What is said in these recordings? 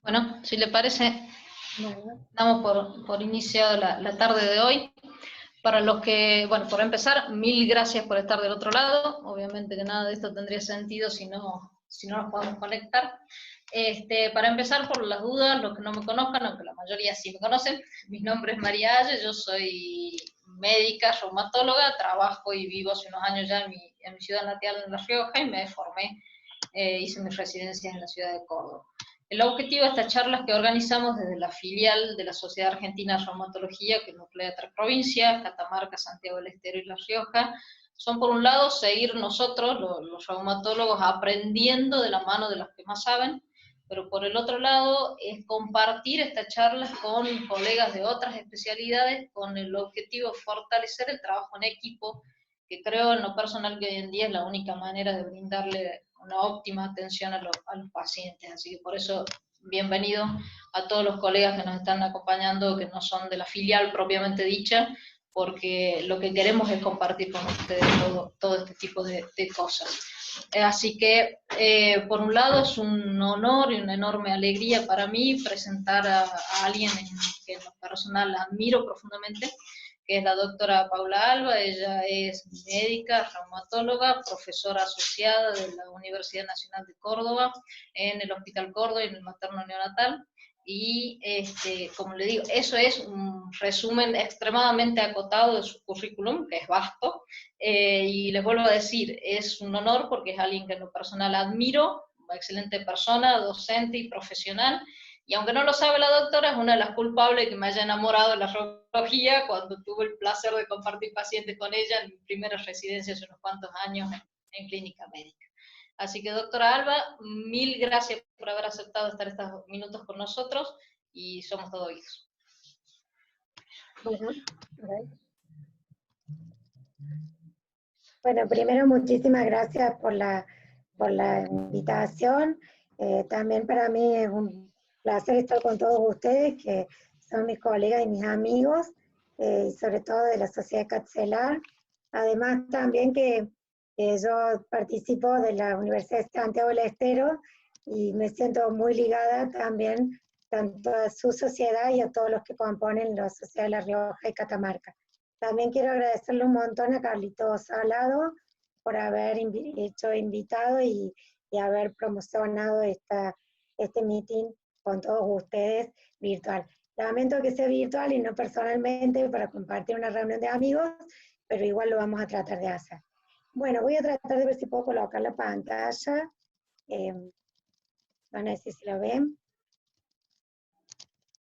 Bueno, si le parece, Bueno, damos por iniciada la tarde de hoy. Para los que, bueno, por empezar, mil gracias por estar del otro lado. Obviamente que nada de esto tendría sentido si no nos podemos conectar. Para empezar, por las dudas, los que no me conozcan, aunque la mayoría sí me conocen, mi nombre es María Aye, yo soy médica, reumatóloga, trabajo y vivo hace unos años ya en mi ciudad natal, en La Rioja, y me formé, hice mis residencias en la ciudad de Córdoba. El objetivo de estas charlas que organizamos desde la filial de la Sociedad Argentina de Reumatología, que nuclea 3 provincias, Catamarca, Santiago del Estero y La Rioja, son por un lado seguir nosotros, los reumatólogos, aprendiendo de la mano de los que más saben, pero por el otro lado es compartir estas charlas con colegas de otras especialidades con el objetivo de fortalecer el trabajo en equipo, que creo en lo personal que hoy en día es la única manera de brindarle una óptima atención a los pacientes. Así que por eso, bienvenido a todos los colegas que nos están acompañando, que no son de la filial propiamente dicha, porque lo que queremos es compartir con ustedes todo este tipo de cosas. Así que, por un lado, es un honor y una enorme alegría para mí presentar a alguien que en lo personal admiro profundamente, que es la doctora Paula Alba. Ella es médica, reumatóloga, profesora asociada de la Universidad Nacional de Córdoba, en el Hospital Córdoba y en el materno neonatal. Y como le digo, eso es un resumen extremadamente acotado de su currículum, que es vasto, y les vuelvo a decir, es un honor porque es alguien que en lo personal admiro, una excelente persona, docente y profesional, y aunque no lo sabe la doctora, es una de las culpables que me haya enamorado de la reumatología cuando tuve el placer de compartir pacientes con ella en mi primera residencia hace unos cuantos años en clínica médica. Así que, doctora Alba, mil gracias por haber aceptado estar estos minutos con nosotros y somos todo oídos. bueno, bueno, primero muchísimas gracias por la invitación. También para mí es un placer estar con todos ustedes, que son mis colegas y mis amigos, sobre todo de la Sociedad Catzelar. Además también que yo participo de la Universidad de Santiago del Estero y me siento muy ligada también tanto a su sociedad y a todos los que componen la Sociedad de La Rioja y Catamarca. También quiero agradecerle un montón a Carlitos Salado por haber hecho invitado y haber promocionado este meeting con todos ustedes virtual. Lamento que sea virtual y no personalmente para compartir una reunión de amigos, pero igual lo vamos a tratar de hacer. Bueno, voy a tratar de ver si puedo colocar la pantalla. Van a decir si lo ven.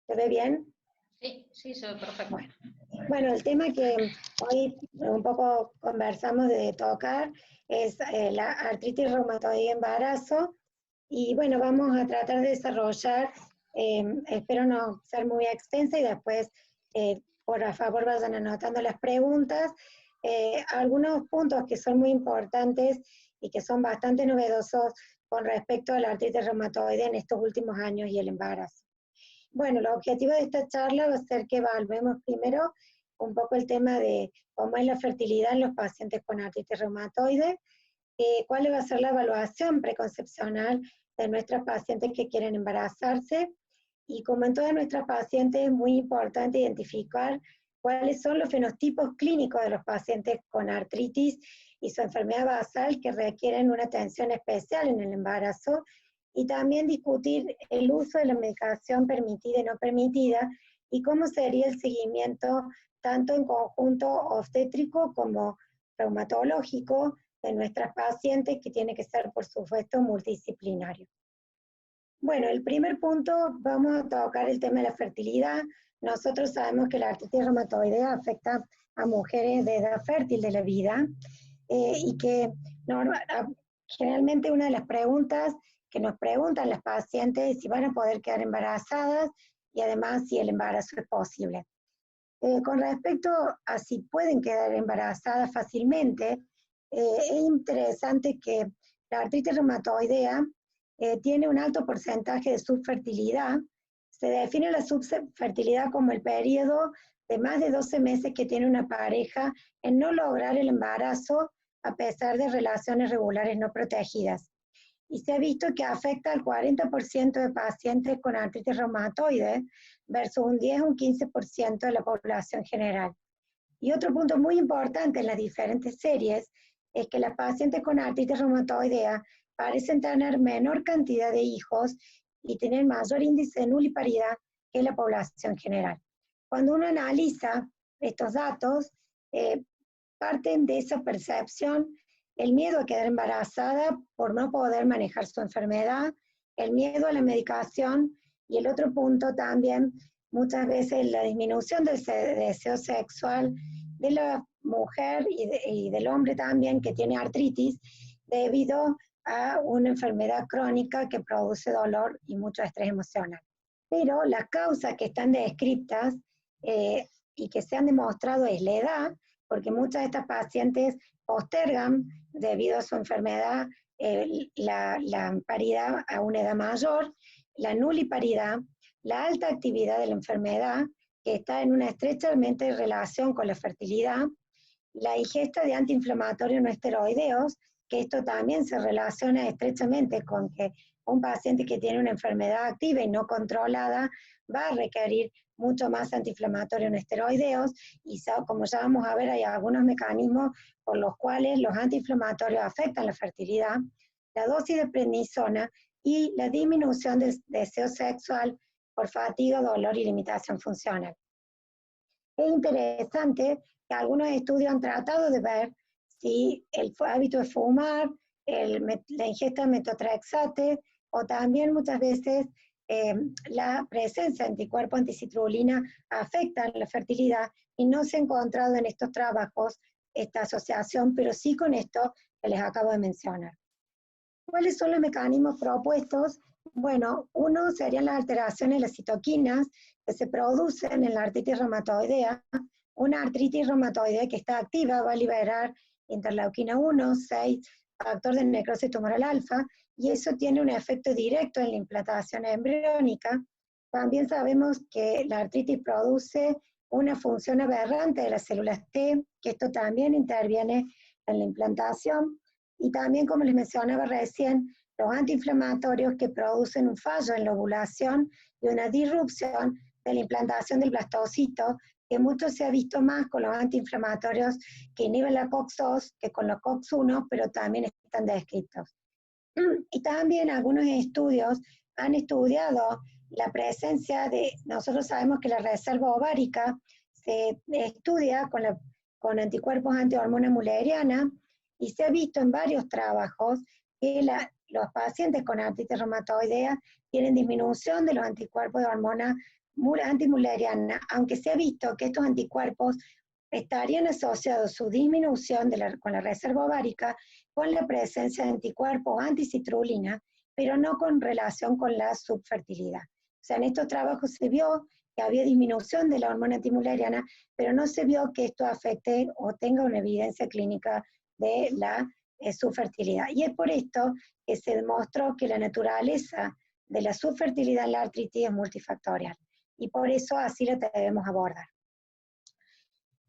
¿Se ve bien? Sí, sí, se ve perfecto. Bueno, el tema que hoy un poco conversamos de tocar es la artritis reumatoide embarazo, y bueno, vamos a tratar de desarrollar, espero no ser muy extensa y después, por favor, vayan anotando las preguntas, algunos puntos que son muy importantes y que son bastante novedosos con respecto a la artritis reumatoide en estos últimos años y el embarazo. Bueno, el objetivo de esta charla va a ser que evaluemos primero un poco el tema de cómo es la fertilidad en los pacientes con artritis reumatoide, cuál va a ser la evaluación preconcepcional de nuestras pacientes que quieren embarazarse, y como en todas nuestras pacientes es muy importante identificar cuáles son los fenotipos clínicos de los pacientes con artritis y su enfermedad basal que requieren una atención especial en el embarazo, y también discutir el uso de la medicación permitida y no permitida, y cómo sería el seguimiento tanto en conjunto obstétrico como reumatológico de nuestras pacientes, que tiene que ser, por supuesto, multidisciplinario. Bueno, el primer punto, vamos a tocar el tema de la fertilidad. Nosotros sabemos que la artritis reumatoidea afecta a mujeres de edad fértil de la vida, y que generalmente una de las preguntas que nos preguntan las pacientes es si van a poder quedar embarazadas y además si el embarazo es posible. Con respecto a si pueden quedar embarazadas fácilmente, es interesante que la artritis reumatoidea tiene un alto porcentaje de subfertilidad. Se define la subfertilidad como el periodo de más de 12 meses que tiene una pareja en no lograr el embarazo a pesar de relaciones regulares no protegidas. y se ha visto que afecta al 40% de pacientes con artritis reumatoide versus un 10 o un 15% de la población general. Y otro punto muy importante en las diferentes series es que las pacientes con artritis reumatoidea parecen tener menor cantidad de hijos y tener mayor índice de nuliparidad que la población general. Cuando uno analiza estos datos, parten de esa percepción, el miedo a quedar embarazada por no poder manejar su enfermedad, el miedo a la medicación, y el otro punto también, muchas veces la disminución del deseo sexual de la mujer y del hombre también que tiene artritis debido a una enfermedad crónica que produce dolor y mucho estrés emocional. Pero las causas que están descritas y que se han demostrado es la edad, porque muchas de estas pacientes postergan debido a su enfermedad la paridad a una edad mayor, la nuliparidad, la alta actividad de la enfermedad, que está en una estrechamente relación con la fertilidad, la ingesta de antiinflamatorios no esteroideos, que esto también se relaciona estrechamente con que un paciente que tiene una enfermedad activa y no controlada va a requerir mucho más antiinflamatorios no esteroideos, y como ya vamos a ver, hay algunos mecanismos por los cuales los antiinflamatorios afectan la fertilidad, la dosis de prednisona y la disminución del deseo sexual por fatiga, dolor y limitación funcional. Es interesante que algunos estudios han tratado de ver si el hábito de fumar, la ingesta de metotrexate o también muchas veces la presencia de anticuerpos anticitrulina afecta la fertilidad, y no se ha encontrado en estos trabajos esta asociación, pero sí con esto que les acabo de mencionar. ¿Cuáles son los mecanismos propuestos? Bueno, uno serían las alteraciones de las citoquinas que se producen en la artritis reumatoidea. Una artritis reumatoidea que está activa va a liberar interleuquina 1, 6, factor de necrosis tumoral alfa, y eso tiene un efecto directo en la implantación embriónica. También sabemos que la artritis produce una función aberrante de las células T, que esto también interviene en la implantación, y también, como les mencionaba recién, los antiinflamatorios que producen un fallo en la ovulación y una disrupción de la implantación del blastocito, que mucho se ha visto más con los antiinflamatorios que inhiben la COX-2 que con los COX-1, pero también están descritos. Y también algunos estudios han estudiado la presencia nosotros sabemos que la reserva ovárica se estudia con anticuerpos antihormona mulleriana, y se ha visto en varios trabajos que los pacientes con artritis reumatoidea tienen disminución de los anticuerpos de hormona antimulleriana, aunque se ha visto que estos anticuerpos estarían asociados su disminución con la reserva ovárica con la presencia de anticuerpos anticitrulina, pero no con relación con la subfertilidad. O sea, en estos trabajos se vio que había disminución de la hormona antimulleriana, pero no se vio que esto afecte o tenga una evidencia clínica de la subfertilidad. Y es por esto que se demostró que la naturaleza de la subfertilidad en la artritis es multifactorial, y por eso así lo debemos abordar.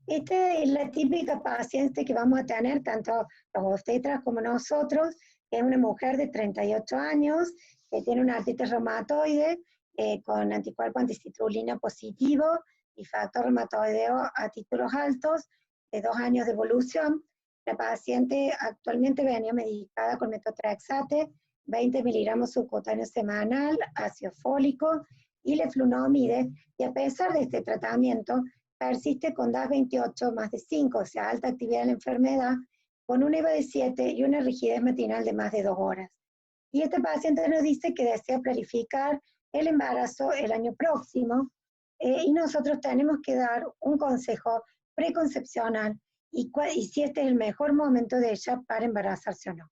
Esta es la típica paciente que vamos a tener, tanto los obstetras como nosotros, que es una mujer de 38 años, que tiene una artritis reumatoide, con anticuerpo anticitrulina positivo y factor reumatoideo a títulos altos, de 2 años de evolución. La paciente actualmente venía medicada con metotrexate, 20 miligramos subcutáneos semanal, ácido fólico y leflunomide, y a pesar de este tratamiento, persiste con DAS28 más de 5, o sea, alta actividad de la enfermedad, con una EVA de 7 y una rigidez matinal de más de 2 horas. Y esta paciente nos dice que desea planificar el embarazo el año próximo, y nosotros tenemos que dar un consejo preconcepcional y si este es el mejor momento de ella para embarazarse o no.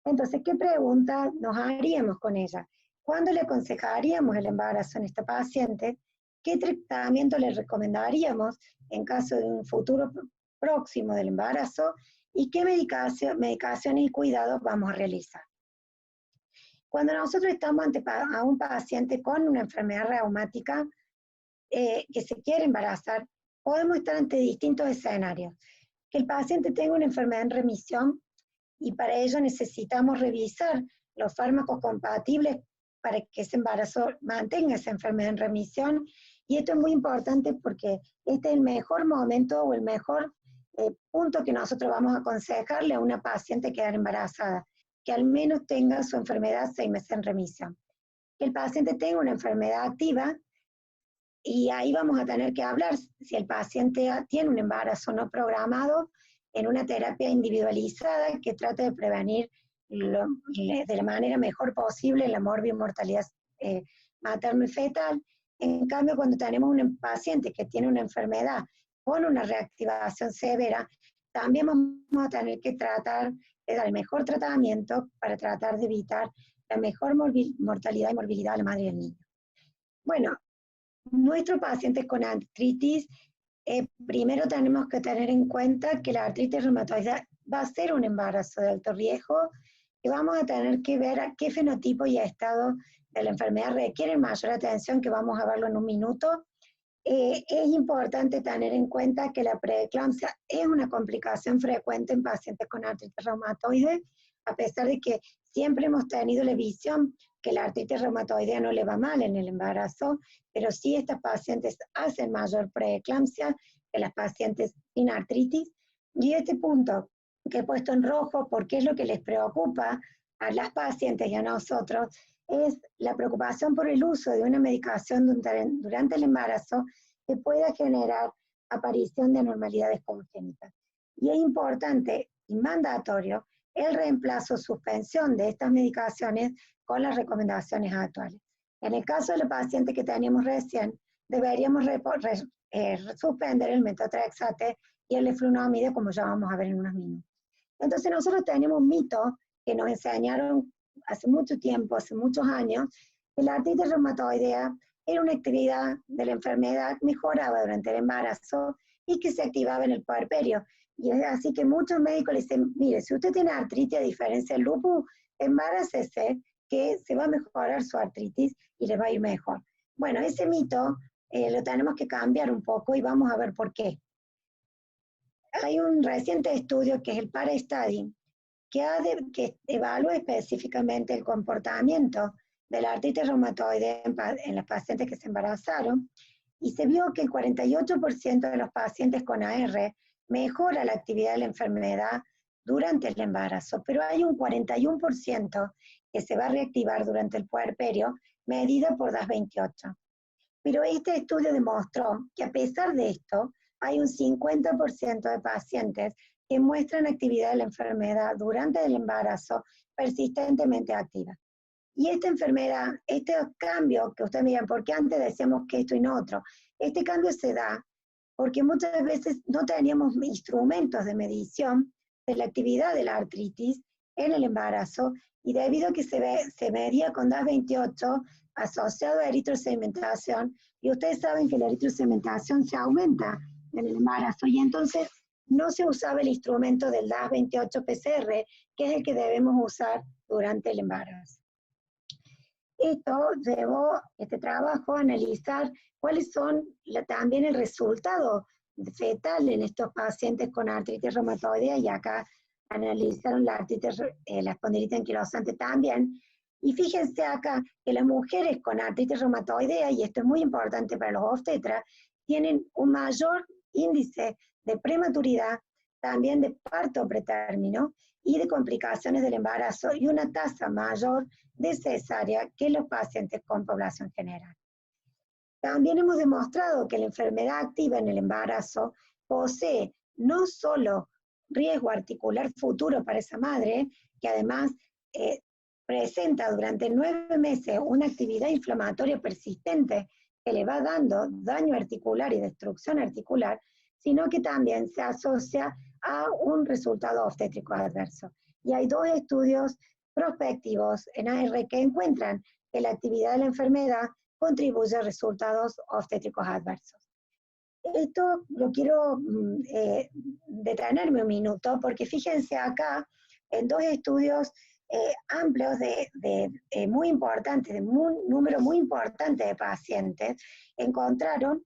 Entonces, ¿qué pregunta nos haríamos con ella? ¿Cuándo le aconsejaríamos el embarazo en esta paciente? ¿Qué tratamiento le recomendaríamos en caso de un futuro próximo del embarazo? ¿Y qué medicaciones y cuidados vamos a realizar? Cuando nosotros estamos ante a un paciente con una enfermedad reumática que se quiere embarazar, podemos estar ante distintos escenarios. Que el paciente tenga una enfermedad en remisión, y para ello necesitamos revisar los fármacos compatibles para que ese embarazo mantenga esa enfermedad en remisión. Y esto es muy importante porque este es el mejor momento o el mejor punto que nosotros vamos a aconsejarle a una paciente quedar embarazada, que al menos tenga su enfermedad 6 meses en remisión. Que el paciente tenga una enfermedad activa, y ahí vamos a tener que hablar si el paciente tiene un embarazo no programado en una terapia individualizada que trate de prevenir de la manera mejor posible la mortalidad materno y fetal. En cambio, cuando tenemos un paciente que tiene una enfermedad con una reactivación severa, también vamos a tener que tratar de dar el mejor tratamiento para tratar de evitar la mejor mortalidad y morbilidad de la madre y del niño. Bueno, nuestros pacientes con artritis, primero tenemos que tener en cuenta que la artritis reumatoide va a ser un embarazo de alto riesgo y vamos a tener que ver a qué fenotipo y estado de la enfermedad requieren mayor atención, que vamos a verlo en un minuto. Es importante tener en cuenta que la preeclampsia es una complicación frecuente en pacientes con artritis reumatoide, a pesar de que siempre hemos tenido la visión que la artritis reumatoidea no le va mal en el embarazo, pero sí estas pacientes hacen mayor preeclampsia que las pacientes sin artritis. Y este punto que he puesto en rojo, porque es lo que les preocupa a las pacientes y a nosotros, es la preocupación por el uso de una medicación durante el embarazo que pueda generar aparición de anormalidades congénitas. Y es importante y mandatorio el reemplazo o suspensión de estas medicaciones con las recomendaciones actuales. En el caso de la paciente que teníamos recién, deberíamos suspender el metotrexate y el leflunomide, como ya vamos a ver en unos minutos. Entonces nosotros tenemos un mito que nos enseñaron hace mucho tiempo, hace muchos años, que la artritis reumatoidea era una actividad de la enfermedad, mejoraba durante el embarazo y que se activaba en el puerperio. Y es así que muchos médicos le dicen, mire, si usted tiene artritis a diferencia del lupus, embarácese, que se va a mejorar su artritis y le va a ir mejor. Bueno, ese mito lo tenemos que cambiar un poco y vamos a ver por qué. Hay un reciente estudio que es el PARA-Study, que evalúa específicamente el comportamiento de la artritis reumatoide en las pacientes que se embarazaron, y se vio que el 48% de los pacientes con AR mejora la actividad de la enfermedad durante el embarazo, pero hay un 41% que se va a reactivar durante el puerperio, medida por DAS28. Pero este estudio demostró que a pesar de esto, hay un 50% de pacientes que muestran actividad de la enfermedad durante el embarazo persistentemente activa. Y esta enfermedad, este cambio que ustedes miran, porque antes decíamos que esto y no otro, este cambio se da porque muchas veces no teníamos instrumentos de medición de la actividad de la artritis en el embarazo, y debido a que se medía con DAS28 asociado a eritrosedimentación, y ustedes saben que la eritrosedimentación se aumenta en el embarazo, y entonces no se usaba el instrumento del DAS28 PCR, que es el que debemos usar durante el embarazo. Esto llevó este trabajo a analizar cuáles son también el resultado fetal en estos pacientes con artritis reumatoidea, y acá analizaron la artritis, la espondilitis anquilosante también. Y fíjense acá que las mujeres con artritis reumatoidea, y esto es muy importante para los obstetras, tienen un mayor índice de prematuridad, también de parto pretérmino y de complicaciones del embarazo, y una tasa mayor de cesárea que los pacientes con población general. También hemos demostrado que la enfermedad activa en el embarazo posee no solo riesgo articular futuro para esa madre, que además presenta durante 9 meses una actividad inflamatoria persistente que le va dando daño articular y destrucción articular, sino que también se asocia a un resultado obstétrico adverso. Y hay 2 estudios prospectivos en AR que encuentran que la actividad de la enfermedad contribuye a resultados obstétricos adversos. Esto lo quiero detenerme un minuto, porque fíjense acá en 2 estudios amplios muy importantes, de un número muy importante de pacientes, encontraron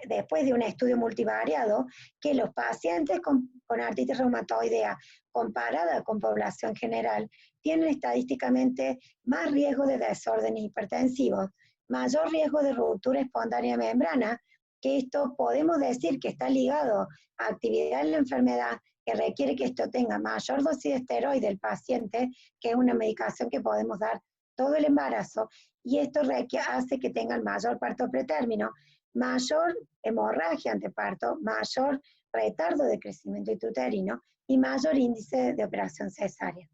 después de un estudio multivariado, que los pacientes con artritis reumatoidea comparada con población general tienen estadísticamente más riesgo de desórdenes hipertensivos, mayor riesgo de ruptura espontánea de membrana, que esto podemos decir que está ligado a actividad en la enfermedad, que requiere que esto tenga mayor dosis de esteroide del paciente, que es una medicación que podemos dar todo el embarazo, y esto hace que tengan mayor parto pretérmino, mayor hemorragia anteparto, mayor retardo de crecimiento intrauterino y mayor índice de operación cesárea.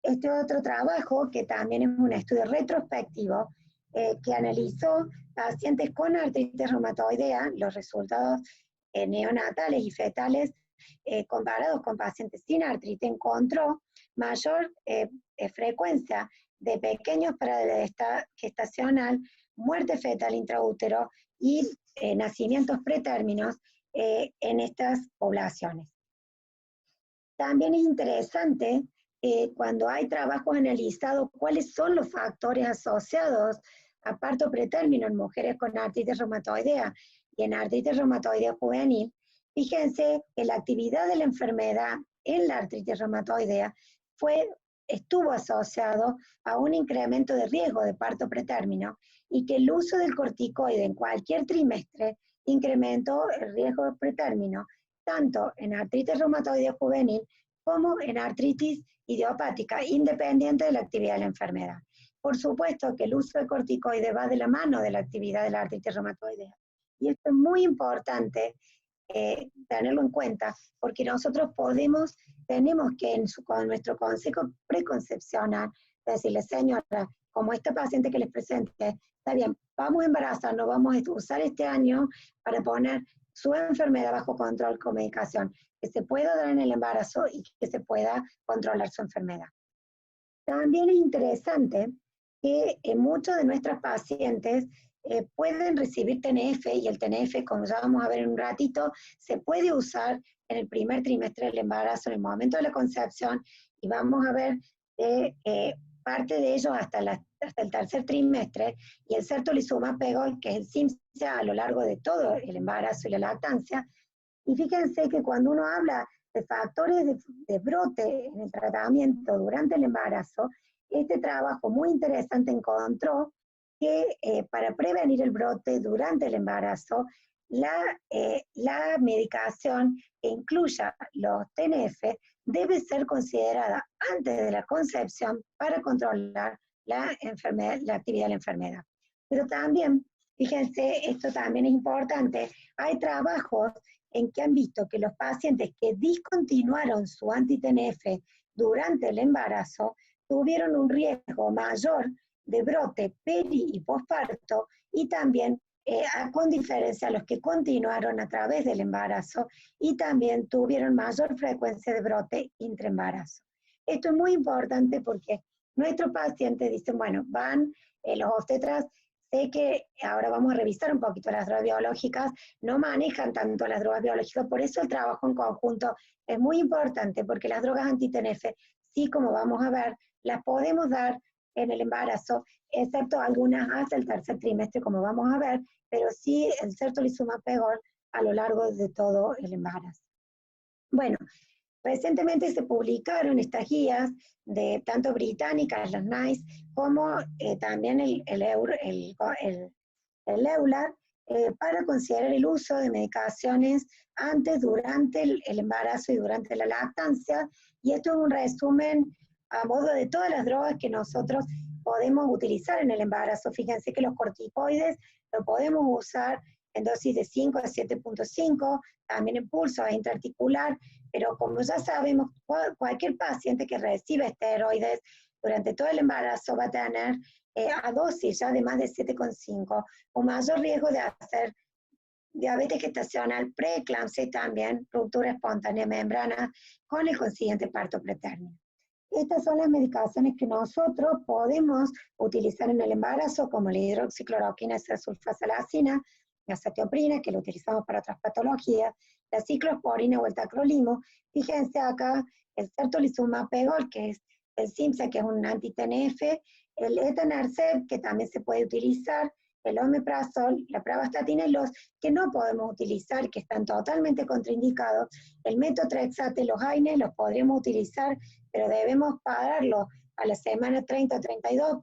Este otro trabajo, que también es un estudio retrospectivo, que analizó pacientes con artritis reumatoidea, los resultados neonatales y fetales comparados con pacientes sin artritis, encontró mayor frecuencia de pequeños parálisis gestacional, muerte fetal intraútero y nacimientos pretérminos en estas poblaciones. También es interesante cuando hay trabajos analizados cuáles son los factores asociados a parto pretérmino en mujeres con artritis reumatoidea y en artritis reumatoidea juvenil. Fíjense que la actividad de la enfermedad en la artritis reumatoidea estuvo asociado a un incremento de riesgo de parto pretérmino y que el uso del corticoide en cualquier trimestre incrementó el riesgo de pretérmino, tanto en artritis reumatoidea juvenil como en artritis idiopática, independiente de la actividad de la enfermedad. Por supuesto que el uso de corticoide va de la mano de la actividad de la artritis reumatoidea. Y esto es muy importante tenerlo en cuenta, porque nosotros tenemos que con nuestro consejo preconcepcional decirle, señora, como esta paciente que les presenté, está bien, vamos a embarazarnos, vamos a usar este año para poner su enfermedad bajo control con medicación, que se pueda dar en el embarazo y que se pueda controlar su enfermedad. También es interesante que muchos de nuestras pacientes pueden recibir TNF, y el TNF, como ya vamos a ver en un ratito, se puede usar en el primer trimestre del embarazo, en el momento de la concepción, y vamos a ver parte de ello hasta el tercer trimestre, y el certolizumab pegol, que es el CIMSA a lo largo de todo el embarazo y la lactancia. Y fíjense que cuando uno habla de factores de brote en el tratamiento durante el embarazo, este trabajo muy interesante encontró que para prevenir el brote durante el embarazo, la medicación que incluya los TNF debe ser considerada antes de la concepción para controlar la actividad de la enfermedad. Pero también, fíjense, esto también es importante, hay trabajos en que han visto que los pacientes que discontinuaron su anti-TNF durante el embarazo tuvieron un riesgo mayor de brote peri y posparto, y también con diferencia a los que continuaron a través del embarazo y también tuvieron mayor frecuencia de brote intraembarazo. Esto es muy importante porque nuestros pacientes dicen, bueno, los obstetras, sé que ahora vamos a revisar un poquito las drogas biológicas, no manejan tanto las drogas biológicas, por eso el trabajo en conjunto es muy importante, porque las drogas anti-TNF, sí, como vamos a ver, las podemos dar en el embarazo, excepto algunas hasta el tercer trimestre, como vamos a ver, pero sí el certolizumab pegol a lo largo de todo el embarazo. Bueno, recientemente se publicaron estas guías de tanto británicas, las NICE, como también el EULAR, para considerar el uso de medicaciones antes, durante el embarazo y durante la lactancia, y esto es un resumen a modo de todas las drogas que nosotros podemos utilizar en el embarazo. Fíjense que los corticoides lo podemos usar en dosis de 5 a 7.5, también en pulso intraarticular, pero como ya sabemos, cualquier paciente que recibe esteroides durante todo el embarazo va a tener a dosis ya de más de 7.5, un mayor riesgo de hacer diabetes gestacional, preeclampsia y también ruptura espontánea de membrana con el consiguiente parto pretérmino. Estas son las medicaciones que nosotros podemos utilizar en el embarazo, como la hidroxicloroquina, sulfasalazina, la azatioprina, que lo utilizamos para otras patologías, la ciclosporina o el tacrolimo. Fíjense acá el certolizumab pegol, que es el CIMSA, que es un anti-TNF, el etanercept, que también se puede utilizar, el omeprazol, la pravastatina y los que no podemos utilizar, que están totalmente contraindicados, el metotrexate, los AINES los podríamos utilizar, pero debemos pararlo a la semana 30 o 32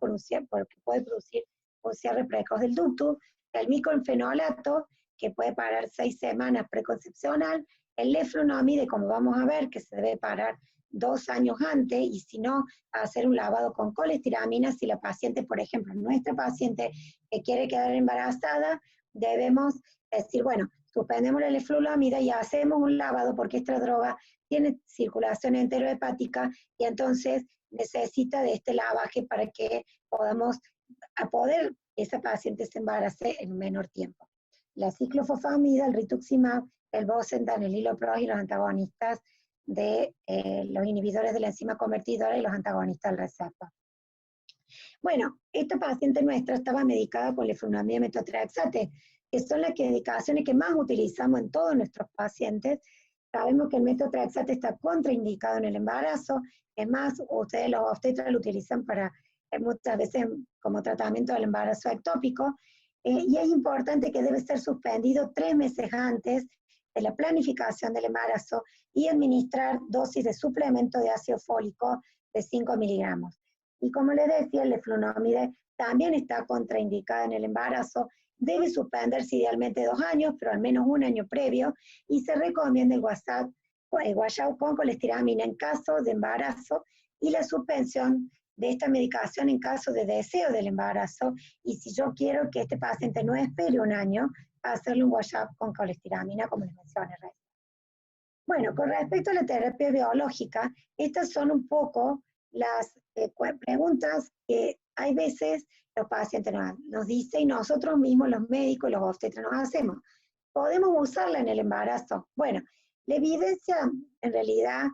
porque puede producir un cierre precoz del ductus, el micofenolato, que puede parar 6 semanas preconcepcional, el leflunomide, como vamos a ver, que se debe parar 2 años antes, y si no, hacer un lavado con colestiramina. Si la paciente, por ejemplo, nuestra paciente que quiere quedar embarazada, debemos decir, bueno, suspendemos la leflunomida y hacemos un lavado porque esta droga tiene circulación enterohepática y entonces necesita de este lavaje para que podamos esa paciente se embarace en menor tiempo. La ciclofosfamida, el rituximab, el bosentan, el hilopros y los antagonistas de los inhibidores de la enzima convertidora y los antagonistas del receptor. Bueno, esta paciente nuestra estaba medicada con leflunomida y metotrexate, que son las medicaciones que más utilizamos en todos nuestros pacientes. Sabemos que el metotrexate está contraindicado en el embarazo, es más, ustedes los obstetras lo utilizan para muchas veces como tratamiento del embarazo ectópico, y es importante que debe ser suspendido 3 meses antes de la planificación del embarazo y administrar dosis de suplemento de ácido fólico de 5 miligramos. Y como les decía, el leflunomide también está contraindicada en el embarazo, debe suspenderse idealmente 2 años, pero al menos 1 año previo, y se recomienda el washout con colestiramina en caso de embarazo y la suspensión de esta medicación en caso de deseo del embarazo, y si yo quiero que este paciente no espere 1 año, hacerle un washout con colestiramina, como les mencioné recién. Bueno, con respecto a la terapia biológica, estas son un poco las preguntas que hay veces los pacientes nos dicen y nosotros mismos, los médicos y los obstetras, nos hacemos. ¿Podemos usarla en el embarazo? Bueno, la evidencia, en realidad,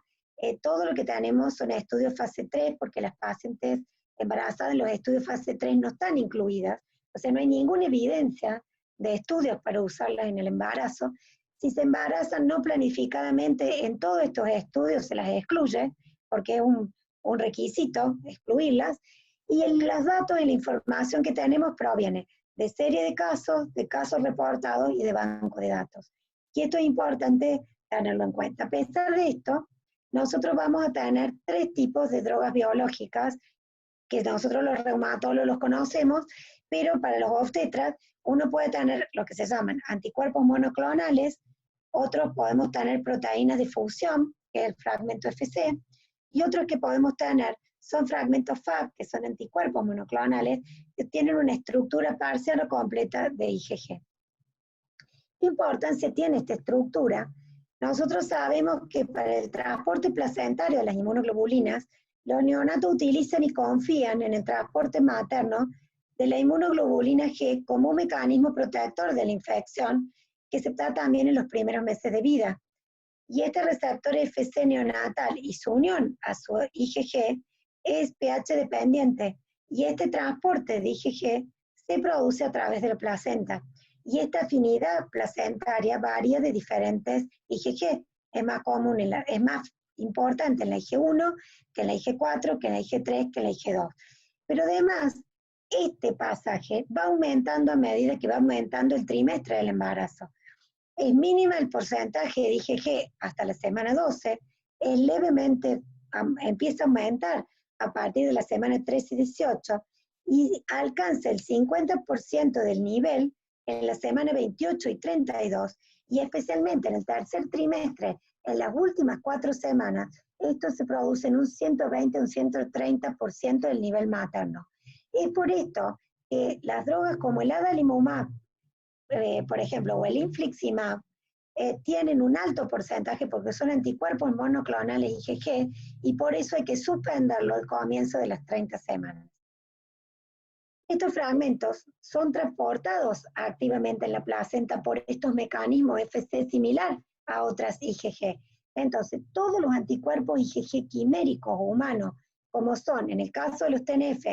todo lo que tenemos son estudios fase 3, porque las pacientes embarazadas en los estudios fase 3 no están incluidas, o sea, no hay ninguna evidencia de estudios para usarlas en el embarazo. Si se embarazan no planificadamente, en todos estos estudios se las excluye, porque es un requisito excluirlas, y los datos y la información que tenemos proviene de serie de casos reportados y de banco de datos. Y esto es importante tenerlo en cuenta. A pesar de esto, nosotros vamos a tener 3 tipos de drogas biológicas, que nosotros los reumatólogos los conocemos, pero para los obstetras, uno puede tener lo que se llaman anticuerpos monoclonales, otros podemos tener proteínas de fusión, que es el fragmento FC, y otros que podemos tener son fragmentos FAB, que son anticuerpos monoclonales, que tienen una estructura parcial o completa de IgG. ¿Qué importancia tiene esta estructura? Nosotros sabemos que para el transporte placentario de las inmunoglobulinas, los neonatos utilizan y confían en el transporte materno de la inmunoglobulina G como un mecanismo protector de la infección que se da también en los primeros meses de vida. Y este receptor FC neonatal y su unión a su IgG es pH dependiente, y este transporte de IgG se produce a través de la placenta. Y esta afinidad placentaria varía de diferentes IgG. Es más común, es más importante en la IG1, que en la IG4, que en la IG3, que en la IG2. Pero además, este pasaje va aumentando a medida que va aumentando el trimestre del embarazo. Es mínima el porcentaje de IgG hasta la semana 12, es levemente, empieza a aumentar a partir de la semana 13 y 18, y alcanza el 50% del nivel en la semana 28 y 32, y especialmente en el tercer trimestre, en las últimas 4 semanas, esto se produce en un 120, un 130% del nivel materno. Es por esto que las drogas como el adalimumab, por ejemplo, o el infliximab, tienen un alto porcentaje porque son anticuerpos monoclonales IgG, y por eso hay que suspenderlo al comienzo de las 30 semanas. Estos fragmentos son transportados activamente en la placenta por estos mecanismos FC similar a otras IgG. Entonces, todos los anticuerpos IgG quiméricos humanos, como son, en el caso de los TNF,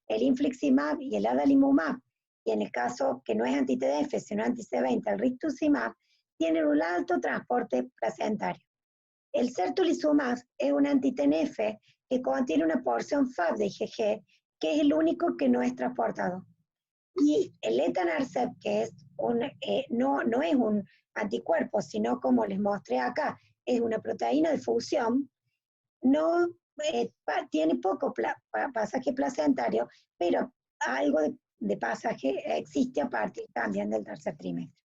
el infliximab y el adalimumab, y en el caso que no es anti-TNF, sino anti-C20, el rituximab, tienen un alto transporte placentario. El certolizumab es un anti-TNF que contiene una porción FAB de IgG, que es el único que no es transportado. Y el letanarcept, que es no es un anticuerpo, sino como les mostré acá, es una proteína de fusión, no tiene poco pasaje placentario, pero algo de pasaje existe a partir también del tercer trimestre.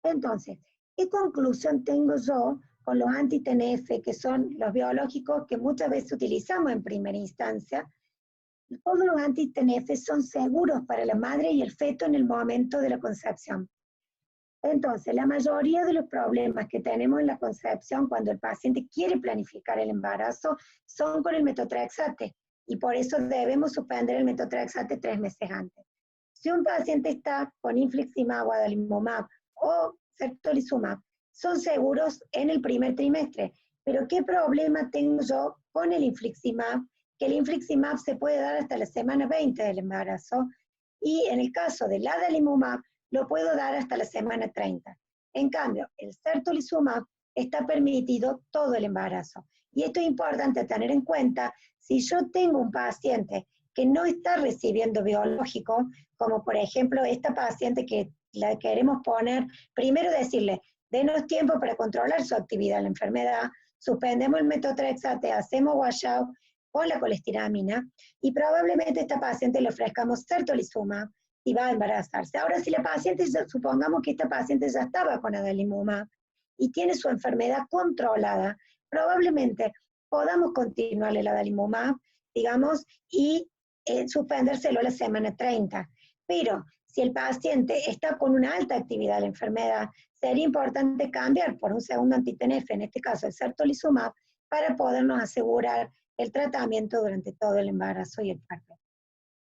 Entonces, ¿qué conclusión tengo yo con los anti-TNF, que son los biológicos que muchas veces utilizamos en primera instancia? Todos los anti-TNF son seguros para la madre y el feto en el momento de la concepción. Entonces, la mayoría de los problemas que tenemos en la concepción cuando el paciente quiere planificar el embarazo son con el metotrexate, y por eso debemos suspender el metotrexate 3 meses antes. Si un paciente está con infliximab o adalimumab o certolizumab, son seguros en el primer trimestre. Pero ¿qué problema tengo yo con el infliximab? Que el infliximab se puede dar hasta la semana 20 del embarazo, y en el caso del adalimumab lo puedo dar hasta la semana 30. En cambio, el certolizumab está permitido todo el embarazo. Y esto es importante tener en cuenta si yo tengo un paciente que no está recibiendo biológico, como por ejemplo esta paciente que la queremos poner, primero decirle, denos tiempo para controlar su actividad, la enfermedad, suspendemos el metotrexate, hacemos washout con la colestiramina, y probablemente a esta paciente le ofrezcamos certolizumab y va a embarazarse. Ahora, si la paciente, supongamos que esta paciente ya estaba con adalimumab y tiene su enfermedad controlada, probablemente podamos continuarle el adalimumab, digamos, y suspendérselo a la semana 30. Pero si el paciente está con una alta actividad de la enfermedad, sería importante cambiar por un segundo anti-TNF, en este caso el certolizumab, para podernos asegurar el tratamiento durante todo el embarazo y el parto.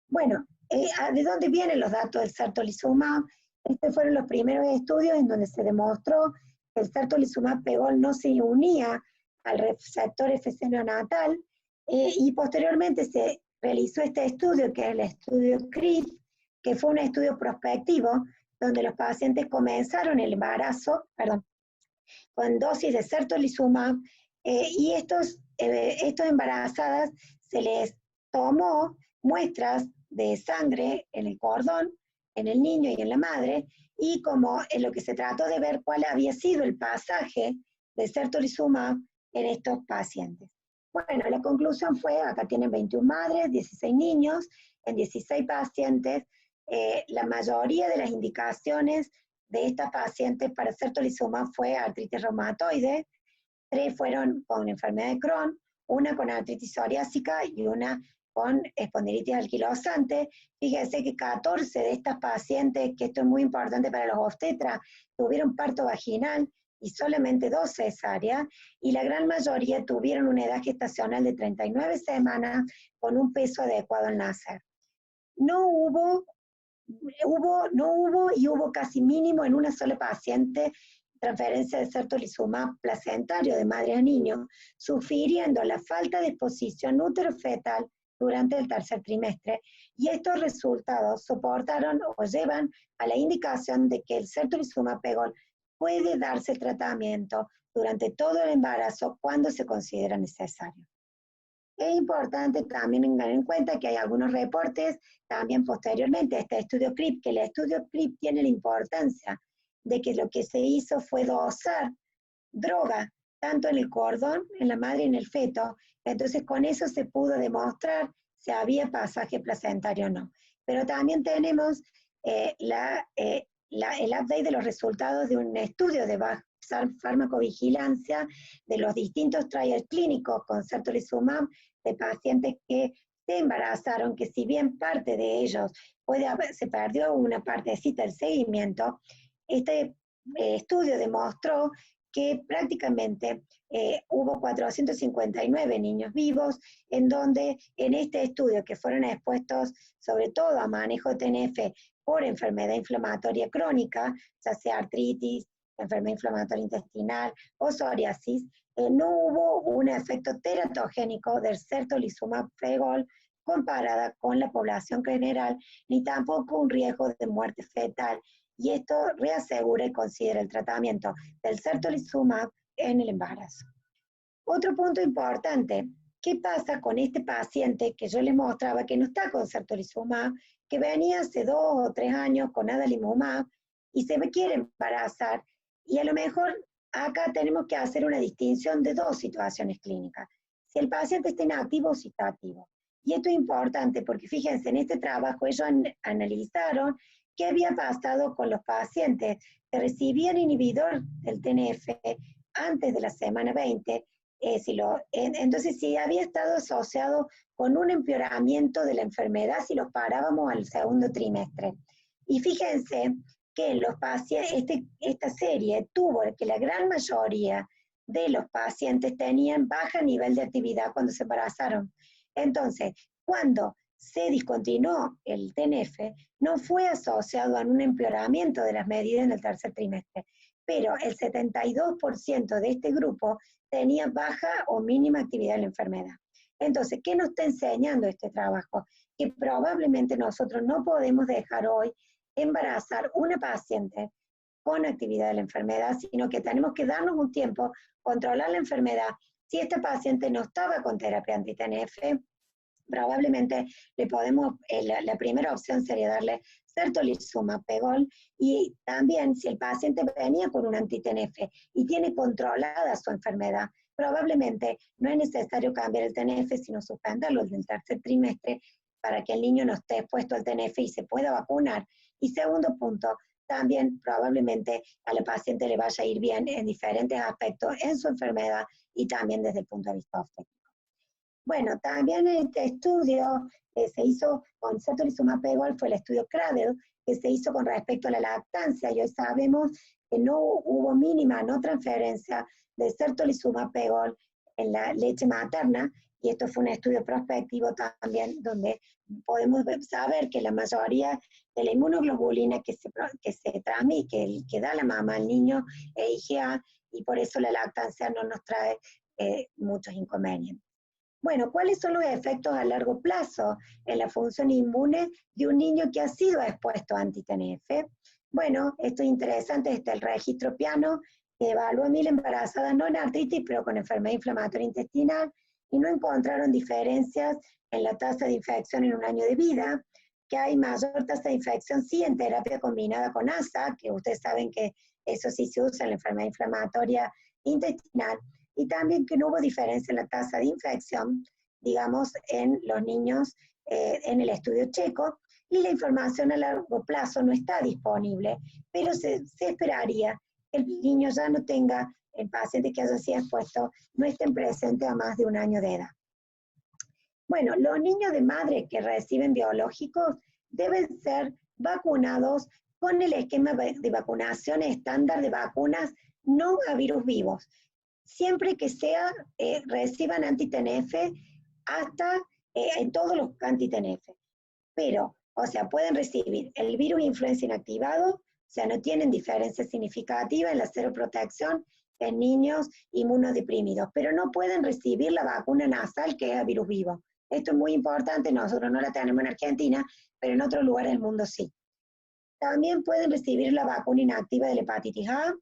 Bueno, ¿de dónde vienen los datos del certolizumab? Estos fueron los primeros estudios en donde se demostró que el certolizumab pegol no se unía al receptor FC neonatal, y posteriormente se realizó este estudio, que es el estudio CRIP, que fue un estudio prospectivo, donde los pacientes comenzaron el embarazo, con dosis de certolizumab, y estos embarazadas se les tomó muestras de sangre en el cordón, en el niño y en la madre, y como en lo que se trató de ver cuál había sido el pasaje de certolizumab en estos pacientes. Bueno, la conclusión fue, acá tienen 21 madres, 16 niños, en 16 pacientes, la mayoría de las indicaciones de estas pacientes para certolizumab fue artritis reumatoide, 3 fueron con enfermedad de Crohn, una con artritis psoriásica y una con espondilitis anquilosante. Fíjense que 14 de estas pacientes, que esto es muy importante para los obstetras, tuvieron parto vaginal y solamente 2 cesáreas, y la gran mayoría tuvieron una edad gestacional de 39 semanas con un peso adecuado al nacer. No hubo y hubo casi mínimo en una sola paciente transferencia de certolizumab placentario de madre a niño, sufriendo la falta de exposición úterofetal durante el tercer trimestre, y estos resultados soportaron o llevan a la indicación de que el certolizumab pegol puede darse tratamiento durante todo el embarazo cuando se considera necesario. Es importante también tener en cuenta que hay algunos reportes también posteriormente a este estudio CRIP, que el estudio CRIP tiene la importancia de que lo que se hizo fue dosar droga, tanto en el cordón, en la madre y en el feto. Entonces con eso se pudo demostrar si había pasaje placentario o no. Pero también tenemos el update de los resultados de un estudio de farmacovigilancia de los distintos trials clínicos con certolizumab de pacientes que se embarazaron, que si bien parte de ellos se perdió una partecita del seguimiento, este estudio demostró que prácticamente hubo 459 niños vivos, en donde en este estudio, que fueron expuestos sobre todo a manejo TNF por enfermedad inflamatoria crónica, ya sea artritis, enfermedad inflamatoria intestinal o psoriasis, no hubo un efecto teratogénico del certolizumab pegol comparada con la población general, ni tampoco un riesgo de muerte fetal, y esto reasegura y considera el tratamiento del certolizumab en el embarazo. Otro punto importante, ¿qué pasa con este paciente que yo les mostraba que no está con certolizumab, que venía hace 2 o 3 años con adalimumab y se quiere embarazar, y a lo mejor acá tenemos que hacer una distinción de 2 situaciones clínicas. Si el paciente está inactivo o si está activo. Y esto es importante porque fíjense, en este trabajo ellos analizaron qué había pasado con los pacientes que recibían inhibidor del TNF antes de la semana 20, entonces si había estado asociado con un empeoramiento de la enfermedad si los parábamos al segundo trimestre. Y fíjense que los pacientes, esta serie tuvo que la gran mayoría de los pacientes tenían baja nivel de actividad cuando se embarazaron. Entonces, cuando se discontinuó el TNF, no fue asociado a un empeoramiento de las medidas en el tercer trimestre, pero el 72% de este grupo tenía baja o mínima actividad en la enfermedad. Entonces, ¿qué nos está enseñando este trabajo? Que probablemente nosotros no podemos dejar hoy embarazar una paciente con actividad de la enfermedad, sino que tenemos que darnos un tiempo, controlar la enfermedad. Si esta paciente no estaba con terapia anti-TNF, probablemente le podemos, la primera opción sería darle certolizumab pegol, y también si el paciente venía con un anti-TNF y tiene controlada su enfermedad, probablemente no es necesario cambiar el TNF, sino suspenderlo en el tercer trimestre para que el niño no esté expuesto al TNF y se pueda vacunar. Y segundo punto, también probablemente a la paciente le vaya a ir bien en diferentes aspectos en su enfermedad y también desde el punto de vista obstétrico. Bueno, también este estudio se hizo con certolizumab pegol, fue el estudio CRADL, que se hizo con respecto a la lactancia, y hoy sabemos que no hubo mínima no transferencia de certolizumab pegol en la leche materna, y esto fue un estudio prospectivo también, donde podemos saber que la mayoría de la inmunoglobulina que se transmite, que da la mamá al niño, es IgA, y por eso la lactancia no nos trae muchos inconvenientes. Bueno, ¿cuáles son los efectos a largo plazo en la función inmune de un niño que ha sido expuesto a anti-TNF? Bueno, esto es interesante, está el registro PIANO, que evaluó a 1000 embarazadas no en artritis, pero con enfermedad inflamatoria intestinal, y no encontraron diferencias en la tasa de infección en un año de vida, que hay mayor tasa de infección sí en terapia combinada con ASA, que ustedes saben que eso sí se usa en la enfermedad inflamatoria intestinal, y también que no hubo diferencia en la tasa de infección, digamos, en los niños en el estudio checo, y la información a largo plazo no está disponible, pero se esperaría que el niño ya no tenga, el paciente que haya sido expuesto, no estén presentes a más de un año de edad. Bueno, los niños de madre que reciben biológicos deben ser vacunados con el esquema de vacunación estándar de vacunas no a virus vivos, siempre que reciban anti-TNF hasta en todos los anti-TNF. Pero, o sea, pueden recibir el virus influenza inactivado, o sea, no tienen diferencia significativa en la seroprotección en niños inmunodeprimidos, pero no pueden recibir la vacuna nasal que es a virus vivo. Esto es muy importante, nosotros no la tenemos en Argentina, pero en otros lugares del mundo sí. También pueden recibir la vacuna inactiva de la hepatitis A,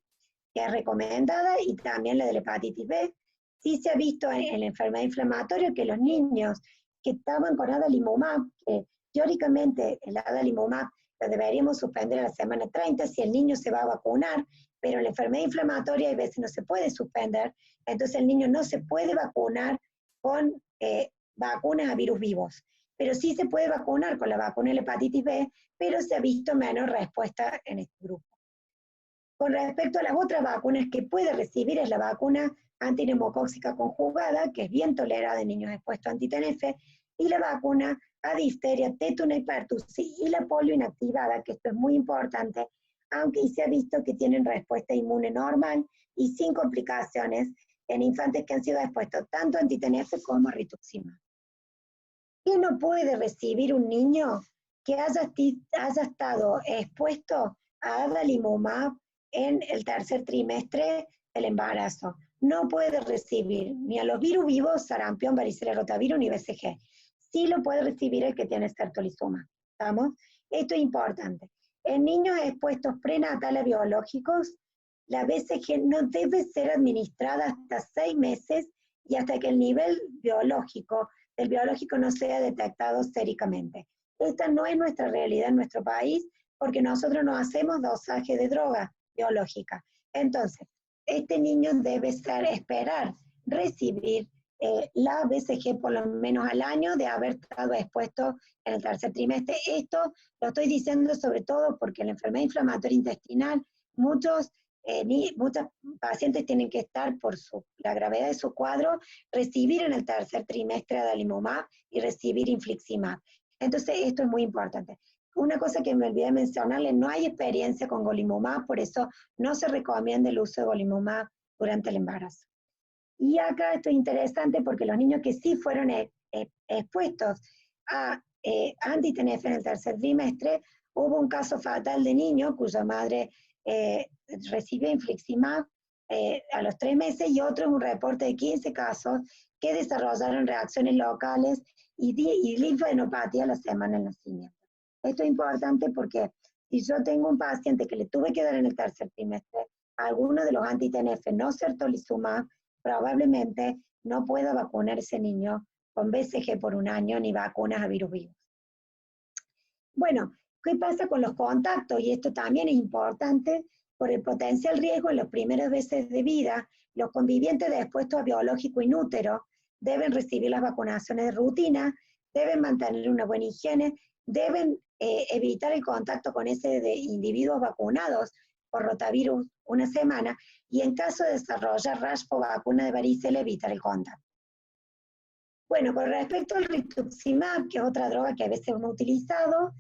que es recomendada, y también la de la hepatitis B. Sí se ha visto en la enfermedad inflamatoria que los niños que estaban con adalimumab, que teóricamente el adalimumab lo deberíamos suspender a la semana 30 si el niño se va a vacunar, pero en la enfermedad inflamatoria a veces no se puede suspender, entonces el niño no se puede vacunar con vacunas a virus vivos, pero sí se puede vacunar con la vacuna de la hepatitis B, pero se ha visto menor respuesta en este grupo. Con respecto a las otras vacunas que puede recibir es la vacuna antineumocóxica conjugada, que es bien tolerada en niños expuestos a anti-TNF, y la vacuna a difteria, tétano y pertussis, y la polio inactivada, que esto es muy importante, aunque se ha visto que tienen respuesta inmune normal y sin complicaciones en infantes que han sido expuestos tanto a anti-TNF como a rituximab. ¿Qué no puede recibir un niño que haya estado expuesto a adalimumab en el tercer trimestre del embarazo? No puede recibir ni a los virus vivos, sarampión, varicela, rotavirus, ni BCG. Sí lo puede recibir el que tiene certolizumab. ¿Estamos? Esto es importante. En niños expuestos prenatal a biológicos, la BCG no debe ser administrada hasta 6 meses y hasta que el nivel biológico del biológico no sea detectado séricamente. esta no es nuestra realidad en nuestro país, porque nosotros no hacemos dosaje de droga biológica. Entonces, este niño debe esperar recibir la BCG por lo menos al año de haber estado expuesto en el tercer trimestre. Esto lo estoy diciendo sobre todo porque la enfermedad inflamatoria intestinal, muchos pacientes tienen que estar por la gravedad de su cuadro, recibir en el tercer trimestre adalimumab y recibir infliximab. Entonces, esto es muy importante. Una cosa que me olvidé mencionarles, no hay experiencia con golimumab, por eso no se recomienda el uso de golimumab durante el embarazo. Y acá esto es interesante porque los niños que sí fueron expuestos a anti-TNF en el tercer trimestre, hubo un caso fatal de niño cuya madre recibió infliximab a los 3 meses y otro es un reporte de 15 casos que desarrollaron reacciones locales y linfadenopatía a la semana del nacimiento. Esto es importante porque si yo tengo un paciente que le tuve que dar en el tercer trimestre alguno de los anti-TNF no certolizumab, probablemente no pueda vacunar a ese niño con BCG por un año ni vacunas a virus vivos. Bueno, ¿qué pasa con los contactos? Y esto también es importante por el potencial riesgo en los primeros meses de vida. Los convivientes expuestos a biológico inútero deben recibir las vacunaciones de rutina, deben mantener una buena higiene, deben evitar el contacto con ese de individuos vacunados por rotavirus una semana, y en caso de desarrollar rash por vacuna de varicela, evitar el contacto. Bueno, con respecto al rituximab, que es otra droga que a veces hemos utilizado,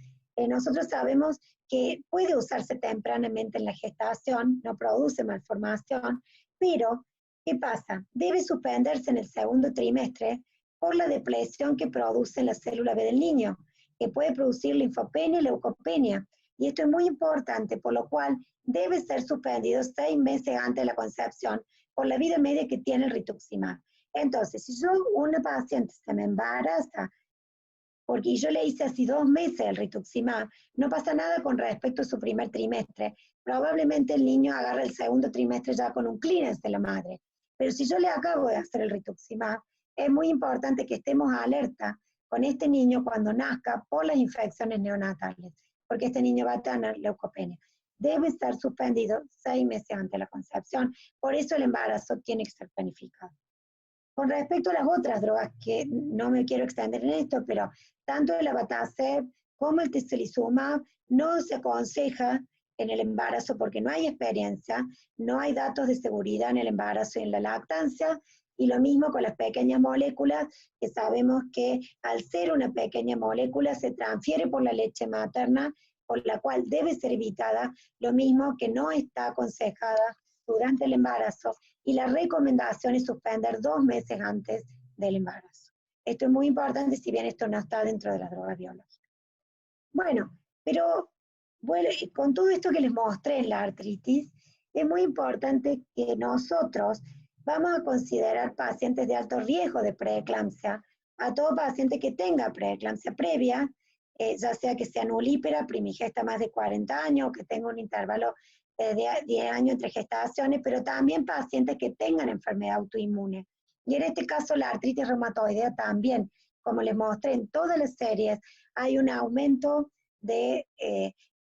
nosotros sabemos que puede usarse tempranamente en la gestación, no produce malformación, pero ¿qué pasa? Debe suspenderse en el segundo trimestre por la depresión que produce en la célula B del niño, que puede producir linfopenia y leucopenia. Y esto es muy importante, por lo cual debe ser suspendido 6 meses antes de la concepción por la vida media que tiene el rituximab. Entonces, si yo, una paciente se me embaraza, porque yo le hice así 2 meses el rituximab, no pasa nada con respecto a su primer trimestre. Probablemente el niño agarra el segundo trimestre ya con un clearance de la madre. Pero si yo le acabo de hacer el rituximab, es muy importante que estemos alerta con este niño cuando nazca por las infecciones neonatales, porque este niño va a tener leucopenia. Debe estar suspendido 6 meses antes de la concepción, por eso el embarazo tiene que ser planificado. Con respecto a las otras drogas, que no me quiero extender en esto, pero tanto el abatacept como el tocilizumab no se aconseja en el embarazo porque no hay experiencia, no hay datos de seguridad en el embarazo y en la lactancia, y lo mismo con las pequeñas moléculas, que sabemos que al ser una pequeña molécula se transfiere por la leche materna, por la cual debe ser evitada, lo mismo que no está aconsejada durante el embarazo, y la recomendación es suspender 2 meses antes del embarazo. Esto es muy importante, si bien esto no está dentro de las drogas biológicas. Bueno, pero bueno, con todo esto que les mostré en la artritis, es muy importante que nosotros vamos a considerar pacientes de alto riesgo de preeclampsia, a todo paciente que tenga preeclampsia previa, ya sea que sea nulípera, primigesta más de 40 años, que tenga un intervalo de 10 años entre gestaciones, pero también pacientes que tengan enfermedad autoinmune. Y en este caso la artritis reumatoidea también, como les mostré en todas las series, hay un aumento de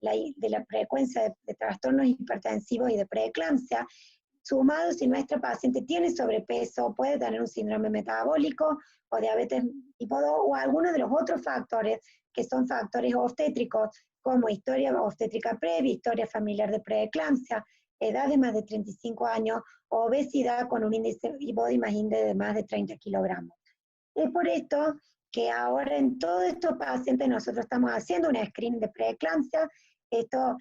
la frecuencia de trastornos hipertensivos y de preeclampsia, sumado si nuestra paciente tiene sobrepeso, puede tener un síndrome metabólico o diabetes tipo 2 o algunos de los otros factores que son factores obstétricos, como historia obstétrica previa, historia familiar de preeclampsia, edad de más de 35 años, obesidad con un índice body mass index de más de 30 kilogramos. Es por esto que ahora en todos estos pacientes nosotros estamos haciendo un screening de preeclampsia. Esto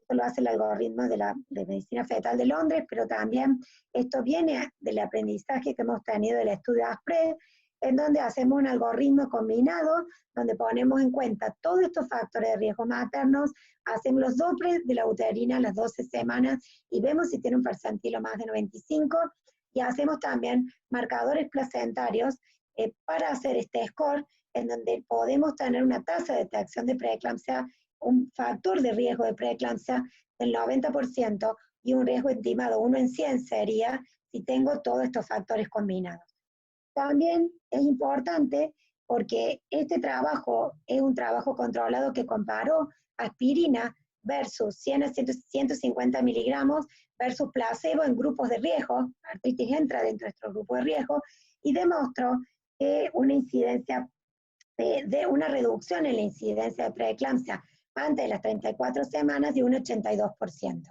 lo hace el algoritmo de medicina fetal de Londres, pero también esto viene del aprendizaje que hemos tenido del estudio ASPRE, en donde hacemos un algoritmo combinado, donde ponemos en cuenta todos estos factores de riesgo maternos, hacemos los Doppler de la uterina a las 12 semanas y vemos si tiene un percentilo más de 95, y hacemos también marcadores placentarios para hacer este score, en donde podemos tener una tasa de detección de preeclampsia, un factor de riesgo de preeclampsia del 90%, y un riesgo estimado 1 en 100 sería si tengo todos estos factores combinados. También es importante porque este trabajo es un trabajo controlado que comparó aspirina versus 100 a 150 miligramos versus placebo en grupos de riesgo, artritis entra dentro de nuestro grupo de riesgo, y demostró que una incidencia de una reducción en la incidencia de preeclampsia antes de las 34 semanas de un 82%.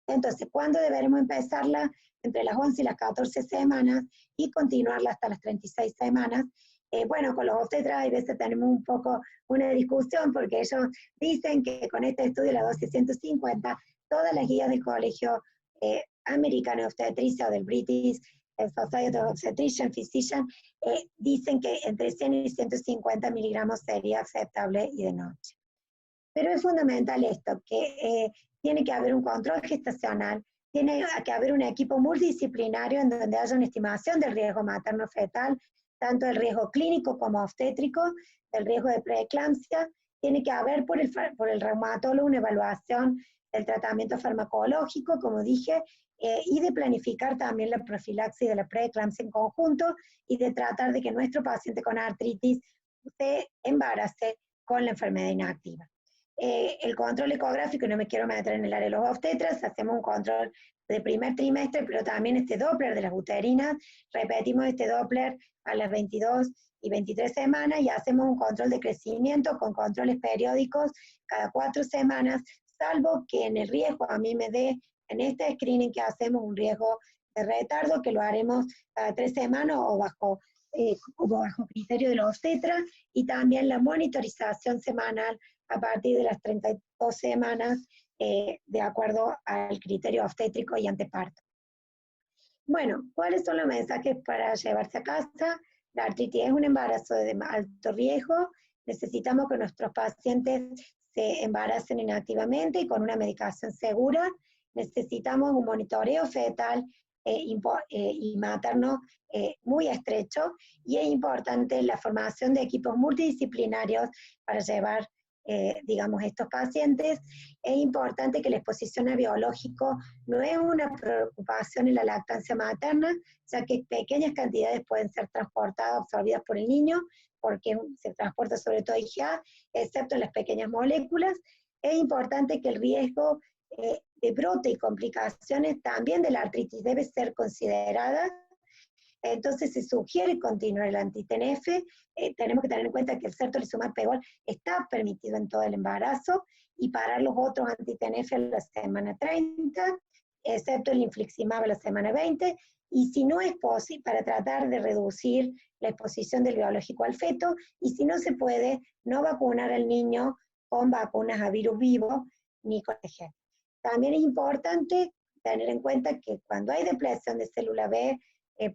Entonces, ¿cuándo deberemos empezarla? Entre las 11 y las 14 semanas y continuarla hasta las 36 semanas. Bueno, con los obstetras a veces tenemos un poco una discusión porque ellos dicen que con este estudio de la dosis 150, todas las guías del colegio americano de obstetricia o del British Society of Obstetrician Physician dicen que entre 100 y 150 miligramos sería aceptable y de noche. Pero es fundamental esto, que tiene que haber un control gestacional, tiene que haber un equipo multidisciplinario en donde haya una estimación del riesgo materno-fetal, tanto el riesgo clínico como obstétrico, el riesgo de preeclampsia, tiene que haber por el reumatólogo una evaluación del tratamiento farmacológico, como dije, y de planificar también la profilaxis de la preeclampsia en conjunto y de tratar de que nuestro paciente con artritis se embarace con la enfermedad inactiva. El control ecográfico, no me quiero meter en el área de los obstetras, hacemos un control de primer trimestre, pero también este Doppler de las uterinas, repetimos este Doppler a las 22 y 23 semanas y hacemos un control de crecimiento con controles periódicos cada 4 semanas, salvo que en el riesgo a mí me dé, en este screening que hacemos un riesgo de retardo, que lo haremos cada 3 semanas o bajo criterio de los obstetras, y también la monitorización semanal a partir de las 32 semanas de acuerdo al criterio obstétrico y anteparto. Bueno, ¿cuáles son los mensajes para llevarse a casa? La artritis es un embarazo de alto riesgo, necesitamos que nuestros pacientes se embaracen inactivamente y con una medicación segura, necesitamos un monitoreo fetal y materno muy estrecho, y es importante la formación de equipos multidisciplinarios para llevar digamos, estos pacientes. Es importante que la exposición a biológico no es una preocupación en la lactancia materna, ya que pequeñas cantidades pueden ser transportadas, absorbidas por el niño, porque se transporta sobre todo IgA, excepto en las pequeñas moléculas. Es importante que el riesgo de brote y complicaciones también de la artritis debe ser considerada. Entonces se sugiere continuar el anti-TNF. Tenemos que tener en cuenta que el certolizumab pegol está permitido en todo el embarazo, y parar los otros anti-TNF a la semana 30, excepto el infliximab a la semana 20, y si no es posible, para tratar de reducir la exposición del biológico al feto, y si no se puede, no vacunar al niño con vacunas a virus vivo ni con EG. También es importante tener en cuenta que cuando hay depleción de célula B,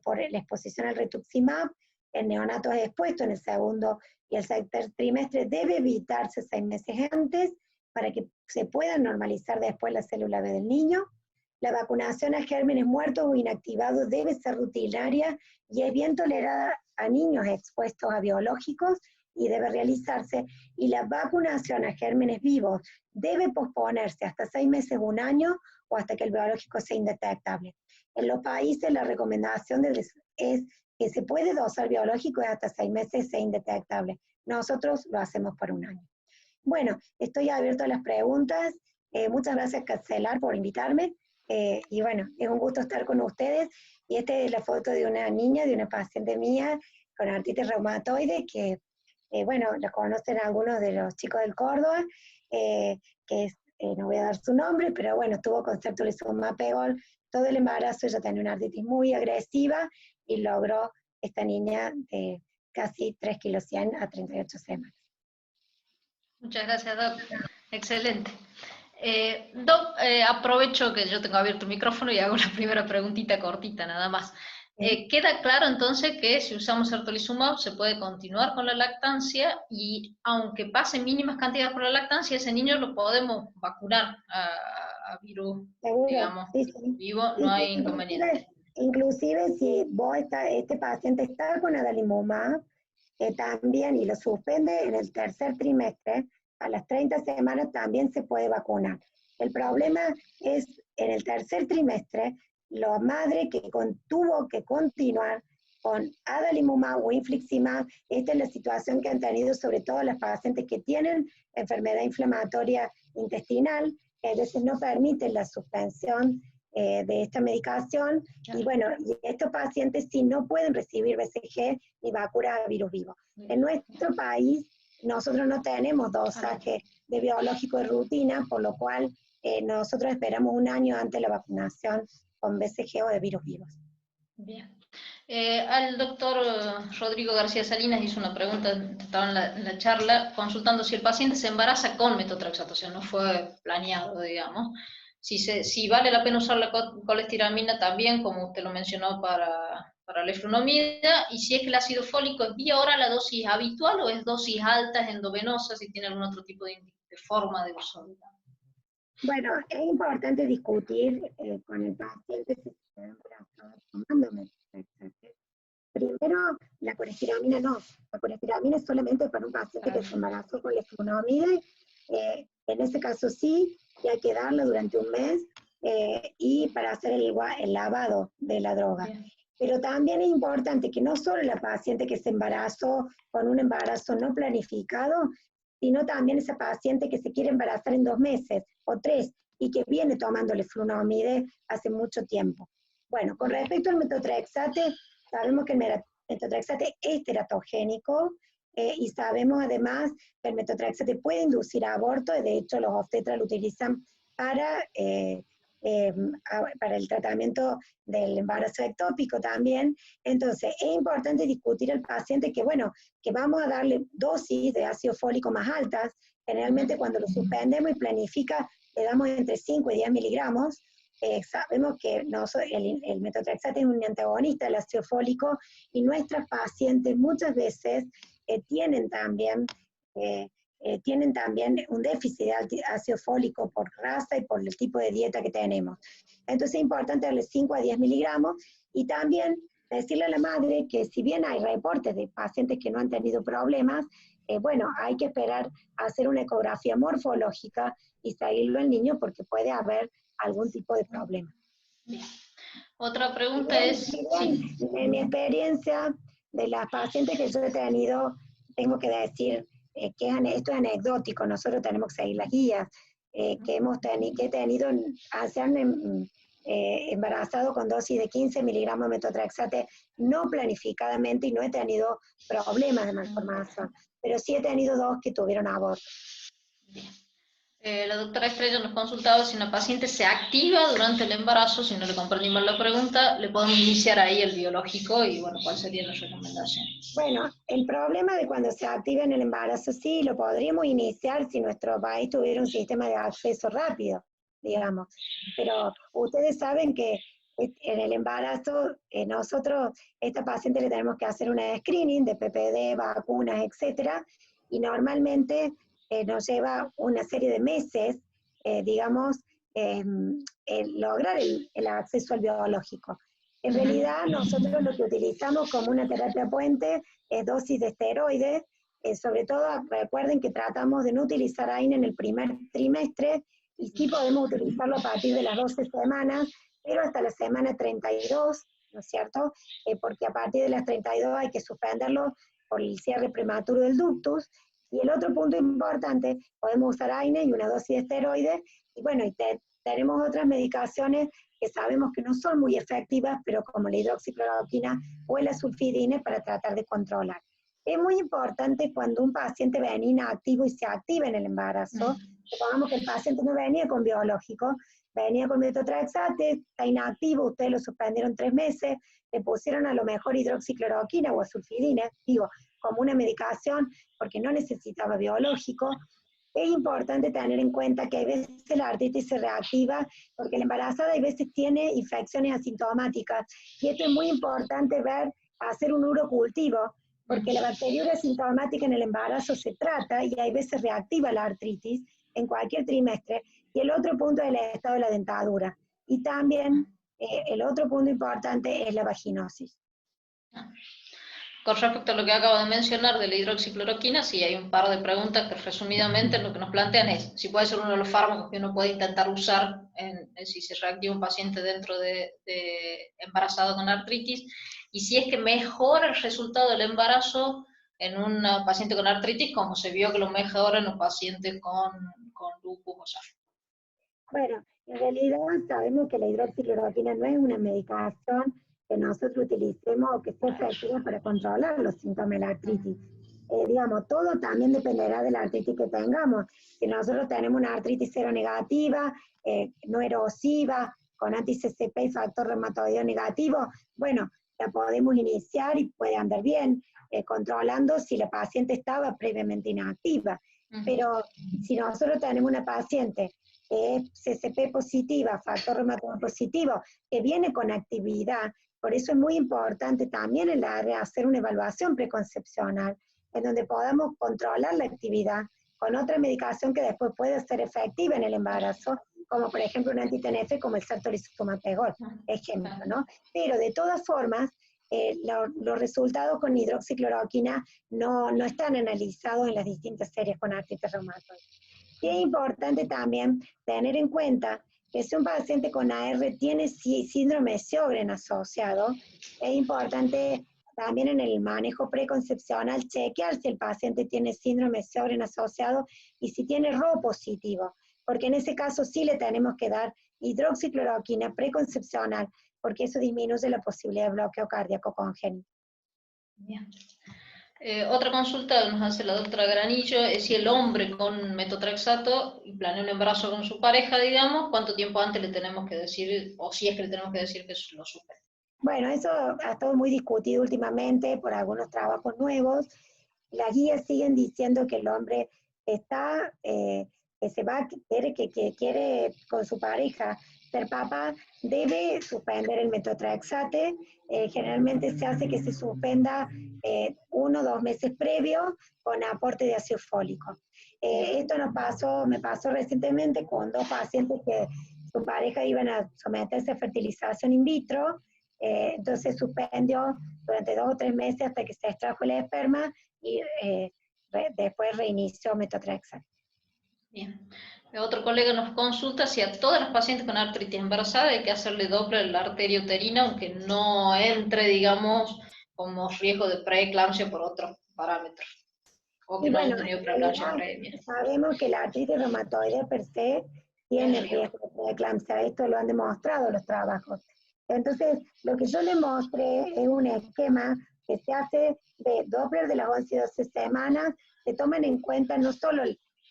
por la exposición al rituximab, el neonato es expuesto en el segundo y el tercer trimestre, debe evitarse 6 meses antes para que se pueda normalizar después la célula B del niño. La vacunación a gérmenes muertos o inactivados debe ser rutinaria y es bien tolerada a niños expuestos a biológicos y debe realizarse, y la vacunación a gérmenes vivos debe posponerse hasta 6 meses, 1 año, o hasta que el biológico sea indetectable. En los países la recomendación es que se puede dosar biológico hasta 6 meses sea indetectable. Nosotros lo hacemos por 1 año. Bueno, estoy abierto a las preguntas. Muchas gracias, Castelar, por invitarme. Y bueno, es un gusto estar con ustedes. Y esta es la foto de una niña, de una paciente mía con artritis reumatoide, que, bueno, la conocen algunos de los chicos del Córdoba, que es, no voy a dar su nombre, pero bueno, estuvo con certolizumab pegol todo el embarazo. Ella tenía una artritis muy agresiva y logró esta niña de casi 3 kilos 100 a 38 semanas. Muchas gracias, Doc. Excelente. Doc, aprovecho que yo tengo abierto el micrófono y hago la primera preguntita cortita, nada más. Queda claro entonces que si usamos certolizumab se puede continuar con la lactancia, y aunque pase mínimas cantidades por la lactancia, ese niño lo podemos vacunar a virus, ¿Seguro? digamos, Sí, sí. vivo, no hay inconveniente. Inclusive si este paciente está con adalimumab, también, y lo suspende en el tercer trimestre, a las 30 semanas también se puede vacunar. El problema es en el tercer trimestre, la madre que tuvo que continuar con adalimumab o infliximab. Esta es la situación que han tenido sobre todo las pacientes que tienen enfermedad inflamatoria intestinal, que a veces no permiten la suspensión de esta medicación, y bueno, y estos pacientes sí no pueden recibir BCG ni vacuna de virus vivo. En nuestro país, nosotros no tenemos dosaje de biológico de rutina, por lo cual nosotros esperamos un año antes de la vacunación con BCG o de virus vivos. Bien. Al doctor Rodrigo García Salinas hizo una pregunta, estaba en la charla, consultando si el paciente se embaraza con metotrexato, o sea, no fue planeado, digamos. Si vale la pena usar la colestiramina también, como usted lo mencionó, para la efrunomida, y si es que el ácido fólico es vía oral la dosis habitual o es dosis alta, endovenosa, si tiene algún otro tipo de forma de uso. Bueno, es importante discutir con el paciente si se está embarazado tomando metotrexato. Primero, la colestiramina no. La colestiramina es solamente para un paciente que se embarazó con la efrunomida. En ese caso sí, y hay que darla durante un mes y para hacer el lavado de la droga. Bien. Pero también es importante que no solo la paciente que se embarazó con un embarazo no planificado, sino también esa paciente que se quiere embarazar en 2 meses o 3 y que viene tomando el efrunomide hace mucho tiempo. Bueno, con respecto al metotrexate, sabemos que el metotrexate es teratogénico y sabemos además que el metotrexate puede inducir aborto, de hecho los obstetras lo utilizan para el tratamiento del embarazo ectópico también. Entonces es importante discutir al paciente que, bueno, que vamos a darle dosis de ácido fólico más altas. Generalmente cuando lo suspendemos y planifica, le damos entre 5 y 10 miligramos. Sabemos que el metotrexate es un antagonista del ácido fólico y nuestras pacientes muchas veces tienen también un déficit de ácido fólico por raza y por el tipo de dieta que tenemos. Entonces es importante darle 5 a 10 miligramos y también decirle a la madre que si bien hay reportes de pacientes que no han tenido problemas, bueno, hay que esperar a hacer una ecografía morfológica y seguirlo al niño porque puede haber algún tipo de problema. Bien. Otra pregunta es... En mi experiencia de las pacientes que yo he tenido, tengo que decir que esto es anecdótico, nosotros tenemos que seguir las guías, que he tenido, se han embarazado con dosis de 15 miligramos de metotrexate no planificadamente y no he tenido problemas de malformación, pero sí he tenido 2 que tuvieron aborto. Bien. La doctora Estrella nos consultaba si una paciente se activa durante el embarazo, si no le comprendimos la pregunta, le podemos iniciar ahí el biológico y bueno, ¿cuál sería la recomendación? Bueno, el problema de cuando se activa en el embarazo, sí, lo podríamos iniciar si nuestro país tuviera un sistema de acceso rápido, digamos. Pero ustedes saben que en el embarazo, nosotros, a esta paciente le tenemos que hacer una screening de PPD, vacunas, etcétera, y normalmente nos lleva una serie de meses, digamos, lograr el acceso al biológico. En realidad, nosotros lo que utilizamos como una terapia puente es dosis de esteroides. Sobre todo, recuerden que tratamos de no utilizar AINE en el primer trimestre y sí podemos utilizarlo a partir de las 12 semanas, pero hasta la semana 32, ¿no es cierto? Porque a partir de las 32 hay que suspenderlo por el cierre prematuro del ductus. Y el otro punto importante, podemos usar AINE y una dosis de esteroides, y bueno, tenemos otras medicaciones que sabemos que no son muy efectivas, pero como la hidroxicloroquina o la sulfidina para tratar de controlar. Es muy importante cuando un paciente viene inactivo y se activa en el embarazo, supongamos que el paciente no venía con biológico, venía con metotrexate, está inactivo, ustedes lo suspendieron 3 meses, le pusieron a lo mejor hidroxicloroquina o sulfidina, digo, como una medicación porque no necesitaba biológico. Es importante tener en cuenta que a veces la artritis se reactiva porque la embarazada a veces tiene infecciones asintomáticas y esto es muy importante hacer un urocultivo porque la bacteriuria asintomática en el embarazo se trata y a veces reactiva la artritis en cualquier trimestre. Y el otro punto es el estado de la dentadura. Y también el otro punto importante es la vaginosis. Con respecto a lo que acabo de mencionar de la hidroxicloroquina, sí hay un par de preguntas que resumidamente lo que nos plantean es si puede ser uno de los fármacos que uno puede intentar usar si se reactiva un paciente dentro de embarazado con artritis, y si es que mejora el resultado del embarazo en una paciente con artritis, como se vio que lo mejora en los pacientes con lupus o SARS. Bueno, en realidad sabemos que la hidroxicloroquina no es una medicación que nosotros utilicemos o que sea efectiva para controlar los síntomas de la artritis. Digamos, todo también dependerá de la artritis que tengamos. Si nosotros tenemos una artritis seronegativa, no erosiva, con anti-CCP y factor reumatoideo negativo, bueno, la podemos iniciar y puede andar bien, controlando si la paciente estaba previamente inactiva. Pero si nosotros tenemos una paciente que es CCP positiva, factor reumatoideo positivo, que viene con actividad, por eso es muy importante también en la área hacer una evaluación preconcepcional, en donde podamos controlar la actividad con otra medicación que después puede ser efectiva en el embarazo, como por ejemplo un anti-TNF como el sartorizumab-pegol, ejemplo, ¿no? Pero de todas formas, los resultados con hidroxicloroquina no están analizados en las distintas series con artritis reumatoide. Y es importante también tener en cuenta que si un paciente con AR tiene síndrome de Sjögren asociado, es importante también en el manejo preconcepcional chequear si el paciente tiene síndrome de Sjögren asociado y si tiene RO positivo, porque en ese caso sí le tenemos que dar hidroxicloroquina preconcepcional, porque eso disminuye la posibilidad de bloqueo cardíaco congénito. Bien. Otra consulta que nos hace la doctora Granillo es si el hombre con metotrexato planea un embarazo con su pareja, digamos, ¿cuánto tiempo antes le tenemos que decir, o si es que le tenemos que decir que lo suspende? Bueno, eso ha estado muy discutido últimamente por algunos trabajos nuevos. Las guías siguen diciendo que el hombre está, que se va, que quiere con su pareja ser papá, debe suspender el metotrexate. Generalmente se hace que se suspenda 1 o 2 meses previo con aporte de ácido fólico. Esto me pasó recientemente con 2 pacientes que su pareja iban a someterse a fertilización in vitro. Entonces suspendió durante 2 o 3 meses hasta que se extrajo el esperma y después reinició metotrexate. Bien. Otro colega nos consulta si a todas las pacientes con artritis embarazada hay que hacerle Doppler la arteria uterina, aunque no entre, digamos, como riesgo de preeclampsia por otros parámetros, o que no hayan tenido preeclampsia previa. Sabemos que la artritis reumatoide per se tiene riesgo de preeclampsia, esto lo han demostrado los trabajos. Entonces, lo que yo le mostré es un esquema que se hace de Doppler de las 11 y 12 semanas, se toman en cuenta no solo